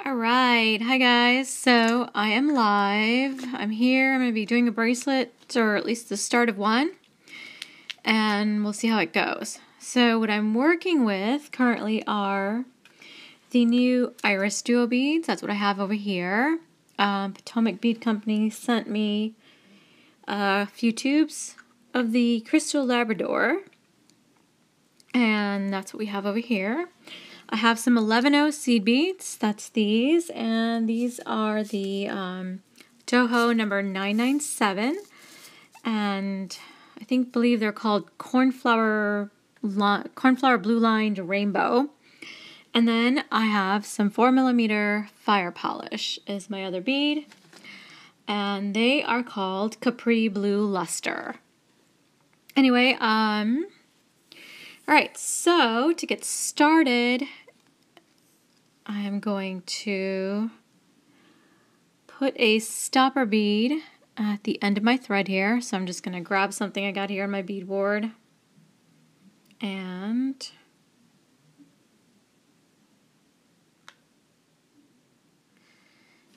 All right, hi guys. So I am live. I'm here. I'm going to be doing a bracelet, or at least the start of one, and we'll see how it goes. So what I'm working with currently are the new Irisduo beads. That's what I have over here. Potomac Bead Company sent me a few tubes of the Crystal Labrador, and that's what we have over here. I have some 11-0 seed beads, that's these, and these are the Toho number 997, and I believe they're called cornflower blue lined rainbow. And then I have some 4mm fire polish is my other bead, and they are called Capri Blue Luster. Anyway, alright, so to get started, I am going to put a stopper bead at the end of my thread here. So I'm just going to grab something I got here on my beadboard. And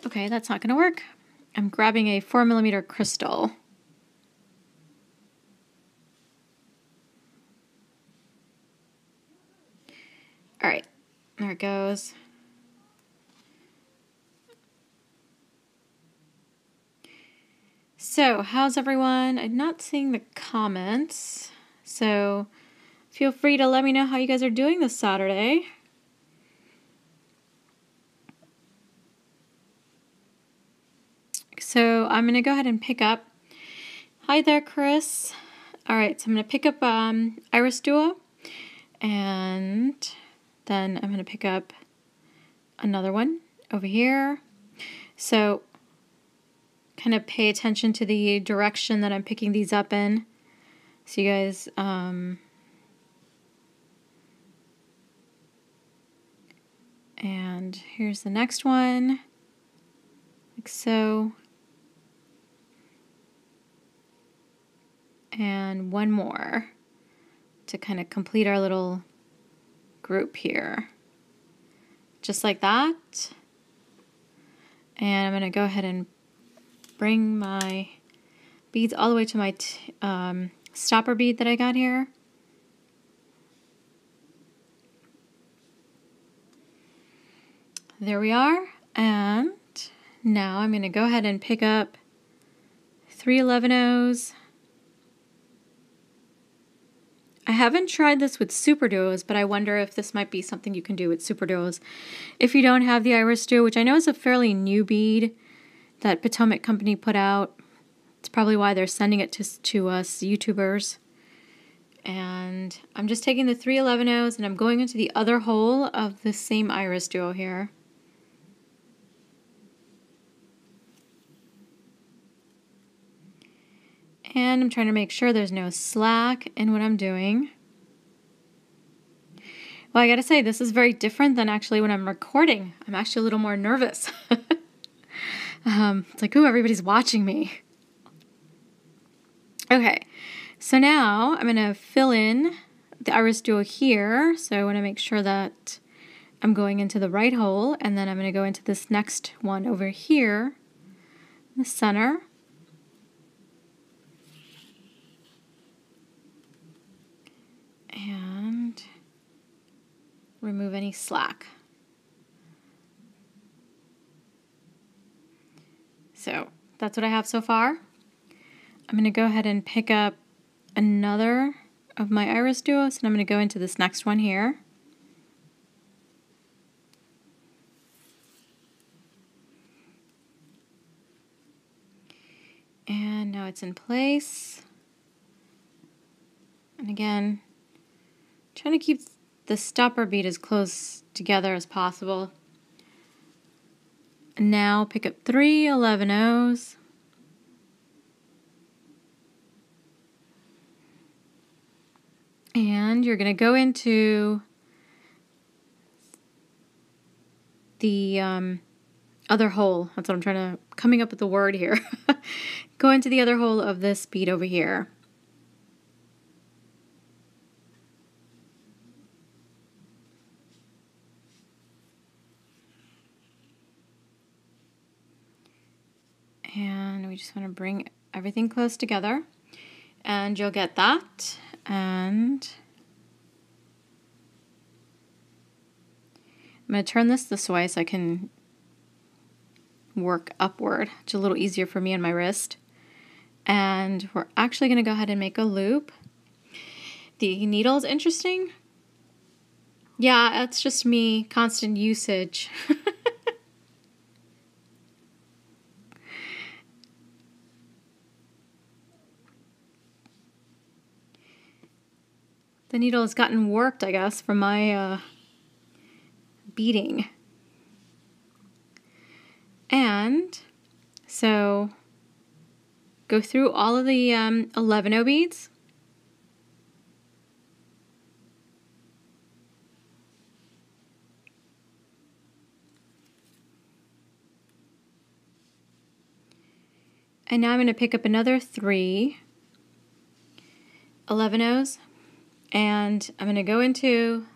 okay, that's not going to work. I'm grabbing a 4mm crystal. Alright, there it goes. So, how's everyone? I'm not seeing the comments, so feel free to let me know how you guys are doing this Saturday. So, I'm going to go ahead and pick up. Hi there, Chris. Alright, so I'm going to pick up Irisduo, and then I'm going to pick up another one over here. So, kind of pay attention to the direction that I'm picking these up in. So you guys, and here's the next one, like so. And one more to kind of complete our little group here. Just like that. And I'm going to go ahead and bring my beads all the way to my stopper bead that I got here. There we are. And now I'm going to go ahead and pick up 3 11-0s. I haven't tried this with super duos, but I wonder if this might be something you can do with super duos. If you don't have the Irisduo, which I know is a fairly new bead that Potomac Company put out, it's probably why they're sending it to us YouTubers. And I'm just taking the 3 11-0s and I'm going into the other hole of the same Irisduo here. And I'm trying to make sure there's no slack in what I'm doing. Well, I gotta say, this is very different than actually when I'm recording. I'm actually a little more nervous. It's like, ooh, everybody's watching me. Okay, so now I'm gonna fill in the Irisduo here. So I wanna make sure that I'm going into the right hole, and then I'm gonna go into this next one over here in the center. And remove any slack. So that's what I have so far. I'm going to go ahead and pick up another of my Irisduos, and I'm going to go into this next one here. And now it's in place. And again, trying to keep the stopper bead as close together as possible. And now pick up 3 11-0s. And you're going to go into the other hole. That's what I'm trying to, coming up with the word here. Go into the other hole of this bead over here. And we just want to bring everything close together. And you'll get that. And I'm going to turn this way so I can work upward. It's a little easier for me on my wrist. And we're actually going to go ahead and make a loop. The needle is interesting. Yeah, it's just me, constant usage. The needle has gotten warped, I guess, from my beading. And so go through all of the 11 beads. And now I'm going to pick up another 3 11-Os, and I'm going to go into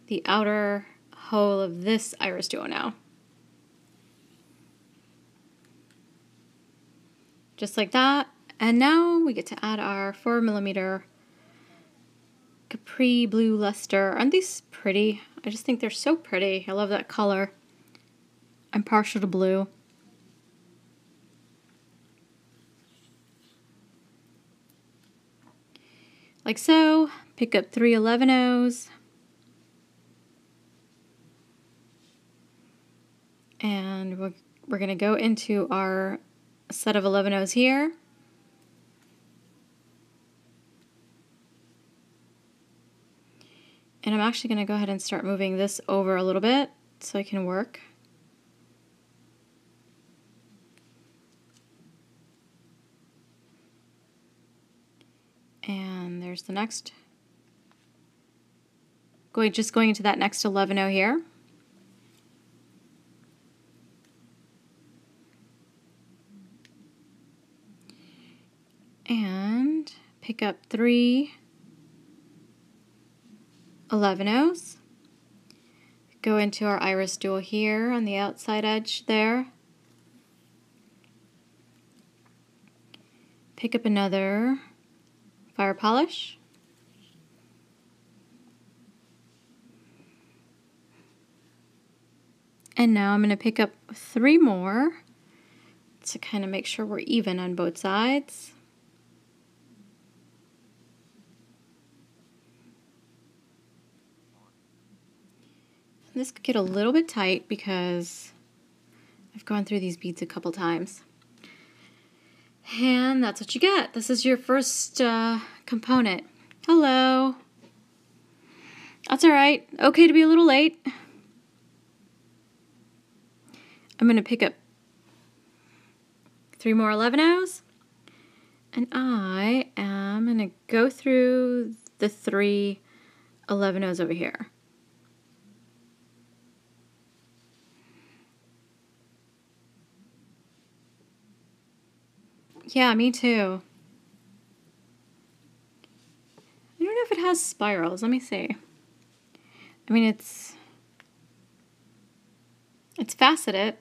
the outer hole of this Irisduo now. Just like that. And now we get to add our 4mm Capri Blue Luster. Aren't these pretty? I just think they're so pretty. I love that color. I'm partial to blue. Like so. Pick up 3 11-Os. And we're going to go into our set of 11-Os here. And I'm actually going to go ahead and start moving this over a little bit so I can work. And there's the next. Just going into that next 11-O here. And pick up 3 11-Os. Go into our Irisduo here on the outside edge there. Pick up another fire polish. And now I'm going to pick up 3 more to kind of make sure we're even on both sides. This could get a little bit tight because I've gone through these beads a couple times. And that's what you get. This is your first component. Hello. That's all right. Okay to be a little late. I'm going to pick up 3 more 11-Os. And I am going to go through the 3 11-Os over here. Yeah, me too. I don't know if it has spirals. Let me see. I mean, it's faceted.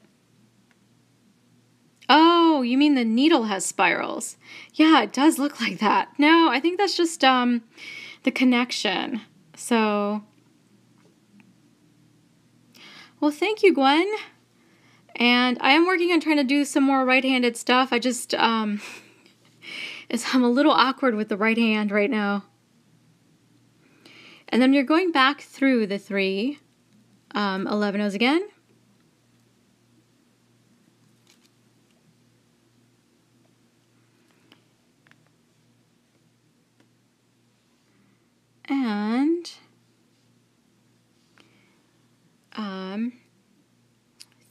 Oh, you mean the needle has spirals? Yeah, it does look like that. No, I think that's just the connection. So, well, thank you, Gwen. And I am working on trying to do some more right-handed stuff. I just, I'm a little awkward with the right hand right now. And then you're going back through the 3 11-Os again. And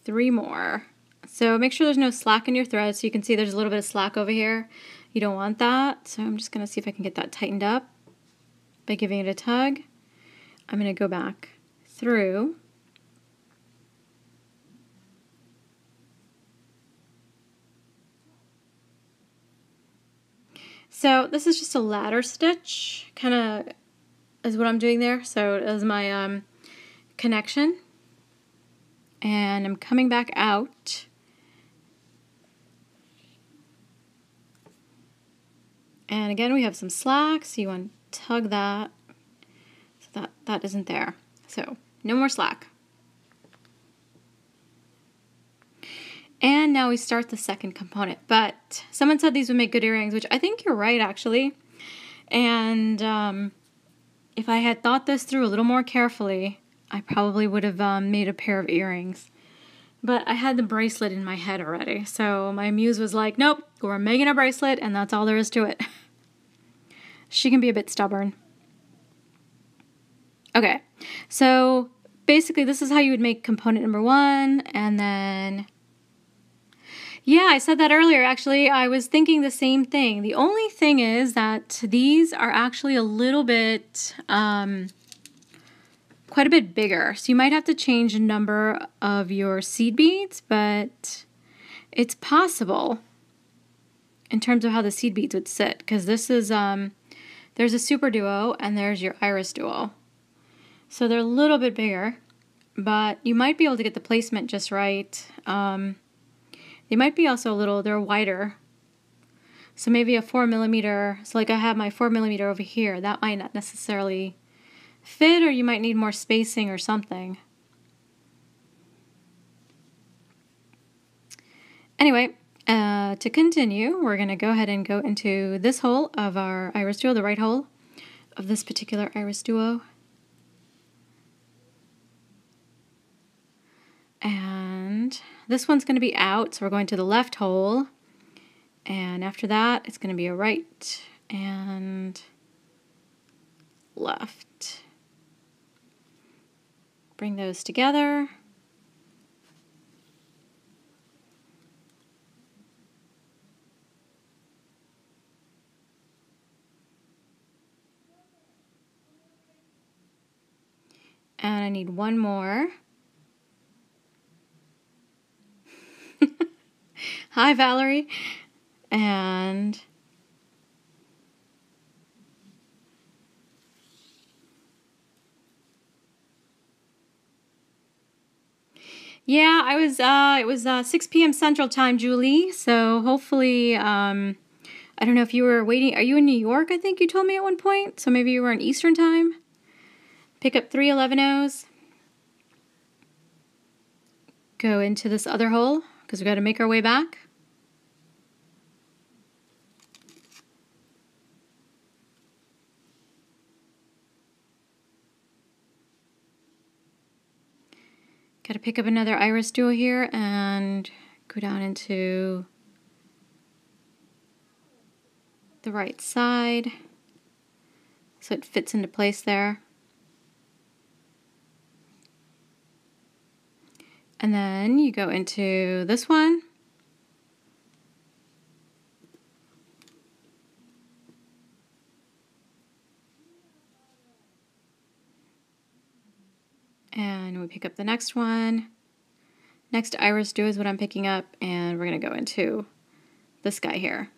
3 more. So make sure there's no slack in your thread. So you can see there's a little bit of slack over here. You don't want that. So I'm just going to see if I can get that tightened up by giving it a tug. I'm going to go back through. So this is just a ladder stitch, kind of is what I'm doing there. So it is my connection. And I'm coming back out And again, we have some slack, so you want to tug that so that isn't there. So no more slack. And now we start the second component. But someone said these would make good earrings, which I think you're right, actually. And if I had thought this through a little more carefully, I probably would have made a pair of earrings. But I had the bracelet in my head already. So my muse was like, nope, we're making a bracelet, and that's all there is to it. She can be a bit stubborn. Okay, so basically this is how you would make component number 1, and then... Yeah, I said that earlier, actually. I was thinking the same thing. The only thing is that these are actually a little bit, quite a bit bigger. So you might have to change the number of your seed beads, but it's possible in terms of how the seed beads would sit. Because this is, there's a Super Duo and there's your Irisduo. So they're a little bit bigger, but you might be able to get the placement just right. They might be also a little, they're wider. So maybe a 4mm, so like I have my 4mm over here, that might not necessarily fit, or you might need more spacing or something. Anyway, to continue, we're going to go ahead and go into this hole of our Irisduo, the right hole of this particular Irisduo. And this one's going to be out, so we're going to the left hole. And after that, it's going to be a right and left. Bring those together. And I need one more. Hi, Valerie. And yeah, it was 6 p.m. Central Time, Julie. So hopefully, I don't know if you were waiting. Are you in New York? I think you told me at one point. So maybe you were in Eastern Time. Pick up 3 11-0s. Go into this other hole because we got to make our way back. Got to pick up another Irisduo here and go down into the right side so it fits into place there. And then you go into this one. And we pick up the next one. Next Irisduo is what I'm picking up, and we're going to go into this guy here.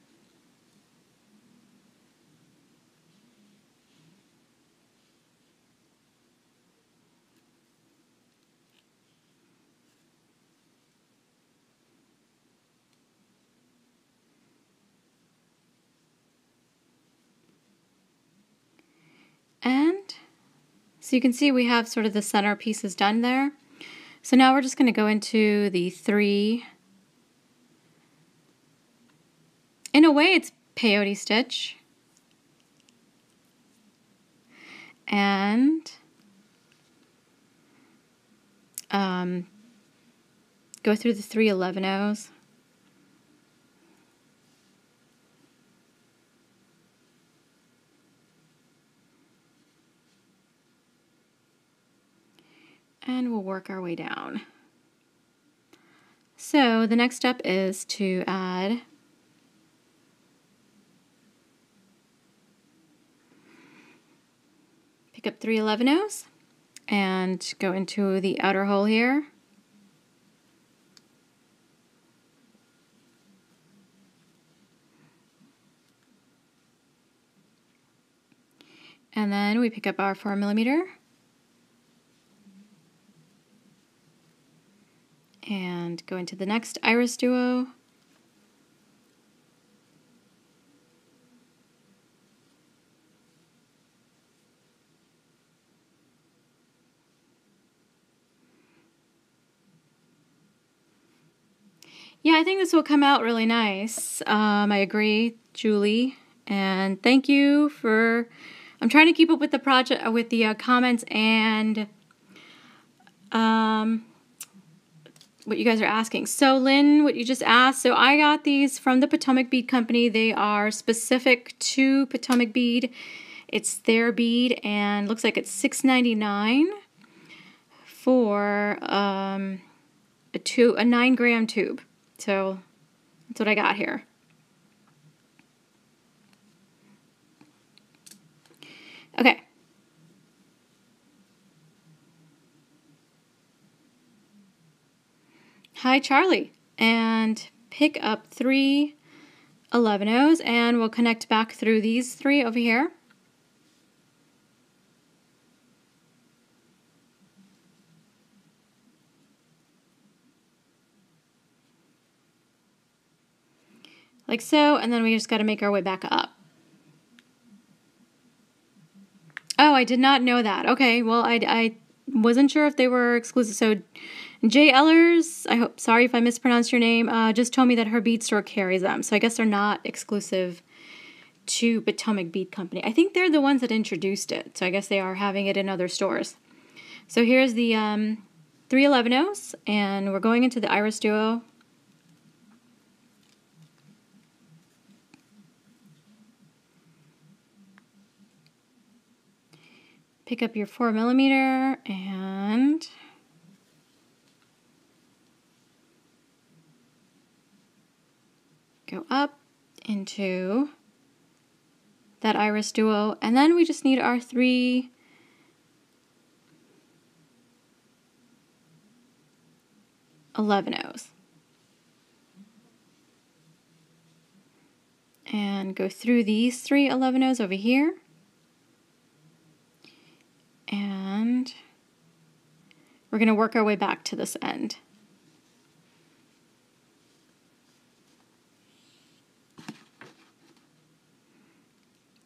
And so you can see we have sort of the center pieces done there. So now we're just going to go into the 3. In a way, it's peyote stitch. And go through the 3 11-0s. And we'll work our way down. So the next step is to add pick up 3 11-0s and go into the outer hole here. And then we pick up our 4mm and go into the next Irisduo. Yeah, I think this will come out really nice. I agree, Julie. And thank you for... I'm trying to keep up with the project, with the comments and what you guys are asking. So, Lynn, what you just asked. So, I got these from the Potomac Bead Company. They are specific to Potomac Bead. It's their bead, and looks like it's $6.99 for a 9-gram tube. So, that's what I got here. Okay. Hi, Charlie. And pick up 3 11-ohs, and we'll connect back through these 3 over here. Like so, and then we just got to make our way back up. Oh, I did not know that. Okay, well, I wasn't sure if they were exclusive. So, Jay Ellers, sorry if I mispronounced your name, just told me that her bead store carries them. So I guess they're not exclusive to Potomac Bead Company. I think they're the ones that introduced it. So I guess they are having it in other stores. So here's the 3 11-ohs, and we're going into the Irisduo. Pick up your 4mm and go up into that Irisduo, and then we just need our 3 11-ohs. And go through these 3 11-ohs over here. And we're going to work our way back to this end.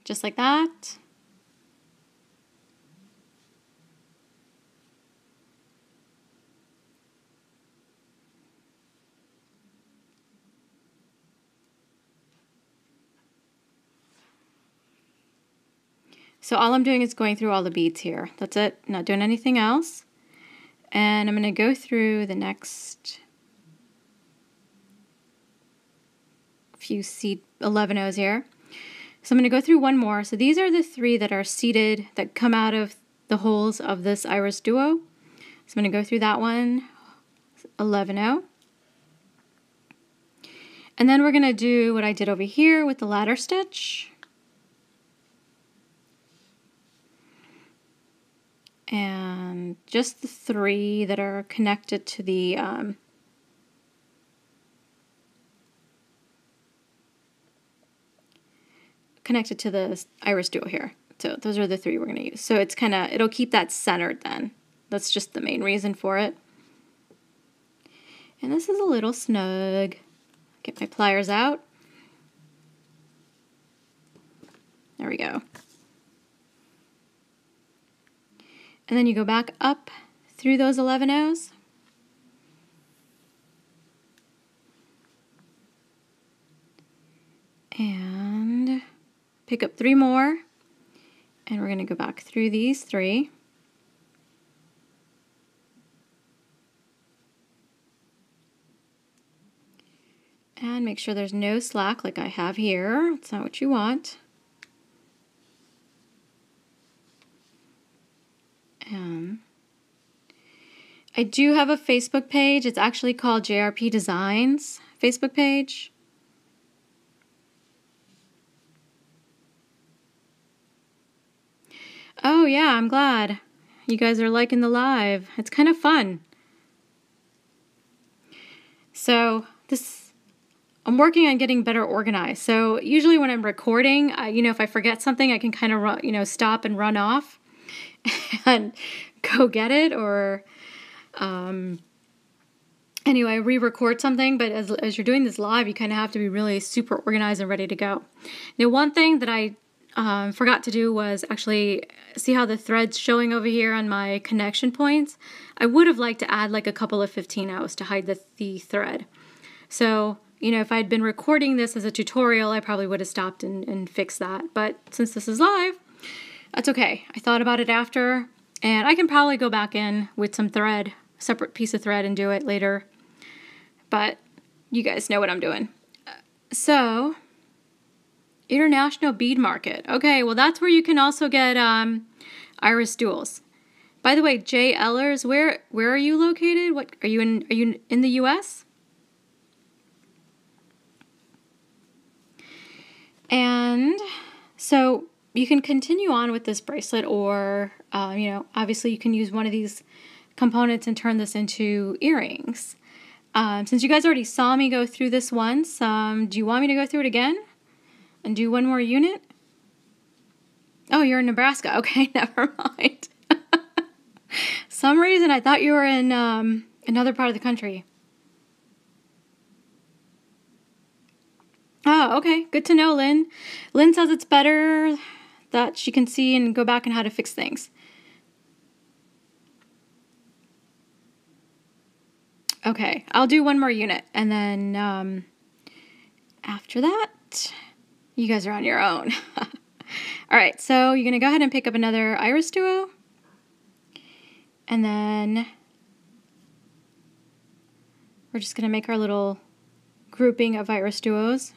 Just like that. So all I'm doing is going through all the beads here. That's it. Not doing anything else. And I'm going to go through the next few 11-ohs here. So I'm going to go through one more. So these are the 3 that are seated, that come out of the holes of this Irisduo. So I'm going to go through that one, 11-oh. And then we're going to do what I did over here with the ladder stitch. And just the 3 that are connected to the Irisduo here. So those are the 3 we're going to use. So it's kind of, it'll keep that centered then. That's just the main reason for it. And this is a little snug. Get my pliers out. There we go. And then you go back up through those 11-ohs. And pick up 3 more. And we're going to go back through these 3. And make sure there's no slack like I have here. It's not what you want. I do have a Facebook page. It's actually called JRP Designs Facebook page. Oh yeah, I'm glad you guys are liking the live. It's kind of fun. So I'm working on getting better organized. So usually when I'm recording, if I forget something, I can kind of stop and run off and go get it, or anyway, re-record something. But as you're doing this live, you kind of have to be really super organized and ready to go. Now, one thing that I forgot to do was actually see how the thread's showing over here on my connection points. I would have liked to add like a couple of 15-ohs to hide the thread. So, you know, if I'd been recording this as a tutorial, I probably would have stopped and fixed that. But since this is live, that's okay. I thought about it after, and I can probably go back in with some thread, separate piece of thread, and do it later. But you guys know what I'm doing. So, International Bead Market. Okay, well that's where you can also get Irisduos. By the way, Jay Ellers, where are you located? What are you in? Are you in the U.S.? And so you can continue on with this bracelet, or you know, obviously you can use one of these components and turn this into earrings. Since you guys already saw me go through this once, do you want me to go through it again and do one more unit? Oh, you're in Nebraska. Okay, never mind. Some reason I thought you were in another part of the country. Oh, okay. Good to know, Lynn. Lynn says it's better that she can see and go back on how to fix things. Okay, I'll do one more unit, and then after that, you guys are on your own. All right, so you're going to go ahead and pick up another Irisduo, and then we're just going to make our little grouping of Irisduos.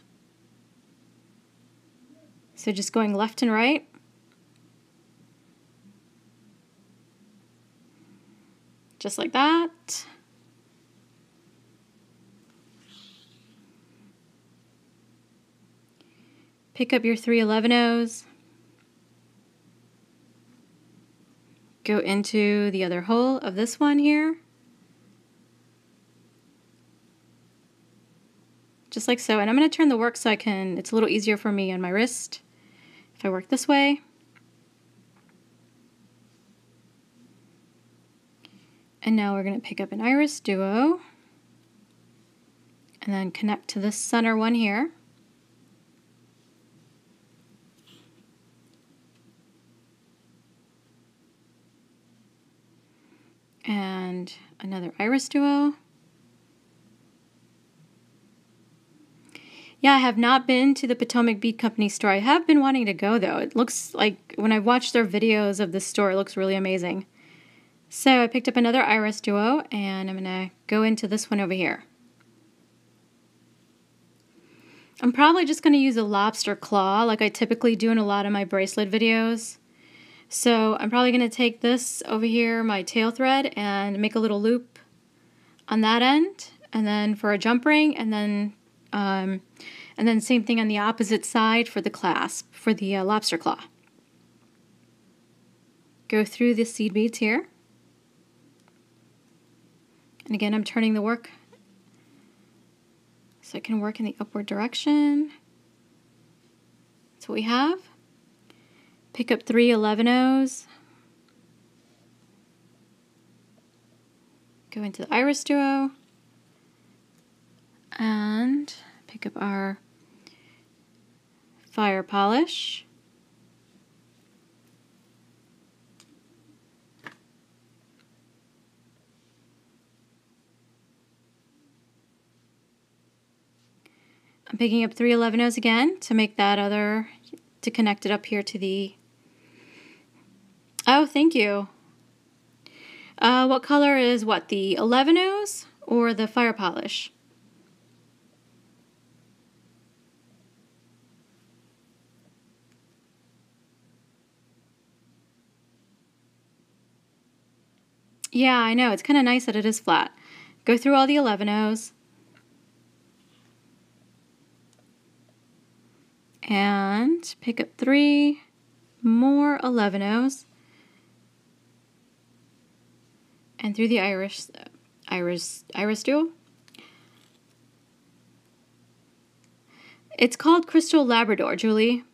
So just going left and right. Just like that. Pick up your 3 11-0s. Go into the other hole of this one here. Just like so. And I'm going to turn the work so it's a little easier for me on my wrist if I work this way. And now we're going to pick up an Irisduo and then connect to this center one here. And another Irisduo. Yeah, I have not been to the Potomac Bead Company store. I have been wanting to go, though. It looks like, when I watched their videos of this store, it looks really amazing. So I picked up another Irisduo, and I'm going to go into this one over here. I'm probably just going to use a lobster claw, like I typically do in a lot of my bracelet videos. So I'm probably going to take this over here, my tail thread, and make a little loop on that end, and then for a jump ring, and then same thing on the opposite side for the clasp, for the lobster claw. Go through the seed beads here. And again, I'm turning the work so I can work in the upward direction. That's what we have. Pick up 3 11-0s. Go into the Irisduo. And pick up our fire polish. I'm picking up 3 11-0s again to make that other, to connect it up here to the, oh, thank you. What color is what, the 11-0s or the fire polish? Yeah, I know. It's kind of nice that it is flat. Go through all the 11-0s. And pick up 3 more 11-0s. And through the Irisduo. It's called Crystal Labrador, Julie.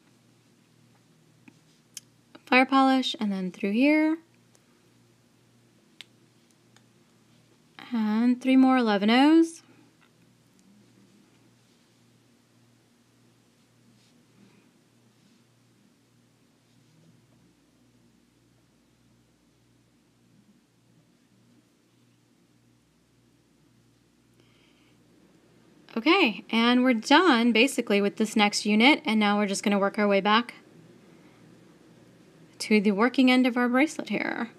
Fire polish, and then through here. And 3 more 11-0s. Okay, and we're done basically with this next unit, and now we're just going to work our way back to the working end of our bracelet here.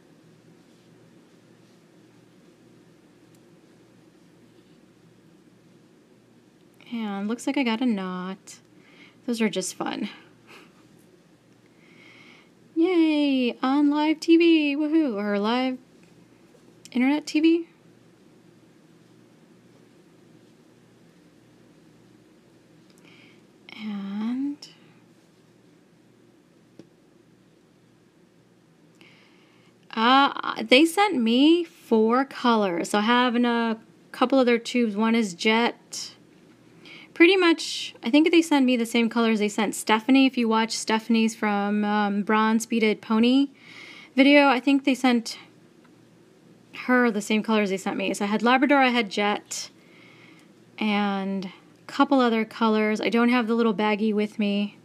And looks like I got a knot. Those are just fun. Yay! On live TV, woohoo! Or live internet TV? And they sent me 4 colors. So I have in a couple other tubes. One is jet. Pretty much, I think they sent me the same colors they sent Stephanie. If you watch Stephanie's from Bronze Beaded Pony video, I think they sent her the same colors they sent me. So I had Labrador, I had jet, and a couple other colors. I don't have the little baggie with me.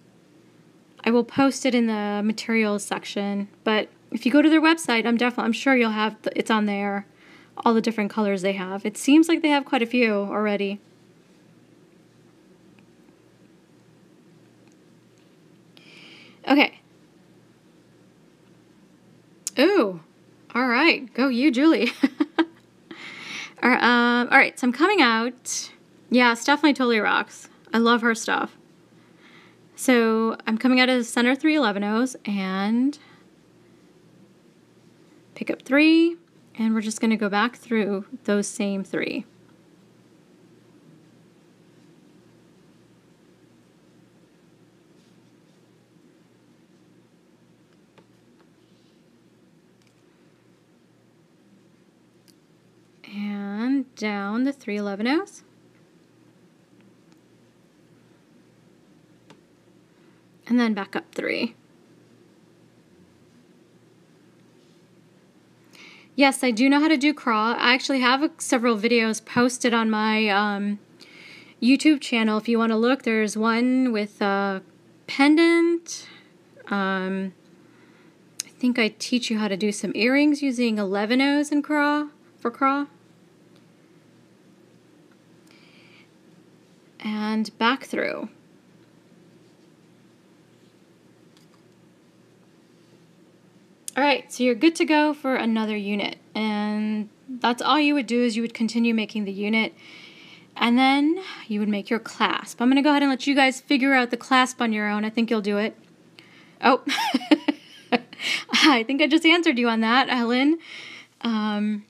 I will post it in the materials section, but if you go to their website, I'm sure you'll have it's on there, all the different colors they have. It seems like they have quite a few already. Okay. Ooh. All right. Go you, Julie. All right. So I'm coming out. Yeah, Stephanie totally rocks. I love her stuff. So I'm coming out of the center 3 11-ohs and pick up 3, and we're just going to go back through those same 3. And down the 3 11-ohs. And then back up 3. Yes, I do know how to do craw. I actually have several videos posted on my YouTube channel. If you want to look, there's one with a pendant. I think I teach you how to do some earrings using 11-ohs in craw, for craw. And back through. Alright, so you're good to go for another unit, and that's all you would do is you would continue making the unit, and then you would make your clasp. I'm going to go ahead and let you guys figure out the clasp on your own. I think you'll do it. Oh, I think I just answered you on that, Helen. I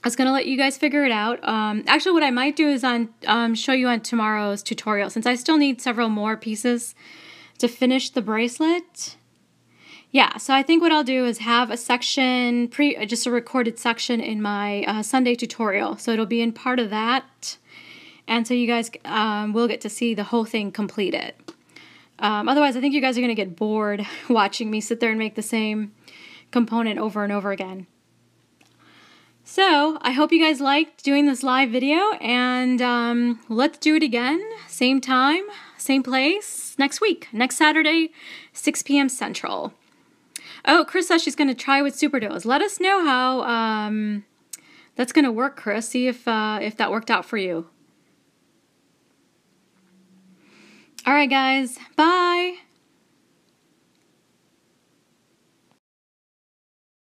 was going to let you guys figure it out. Actually, what I might do is show you on tomorrow's tutorial, since I still need several more pieces to finish the bracelet. Yeah, so I think what I'll do is have a section, just a recorded section in my Sunday tutorial. So it'll be in part of that. And so you guys will get to see the whole thing completed. Otherwise, I think you guys are going to get bored watching me sit there and make the same component over and over again. So I hope you guys liked doing this live video, and let's do it again. Same time, same place, next week. Next Saturday, 6 p.m. Central. Oh, Chris says she's going to try with super doughs. Let us know how that's going to work, Chris. See if that worked out for you. All right, guys. Bye.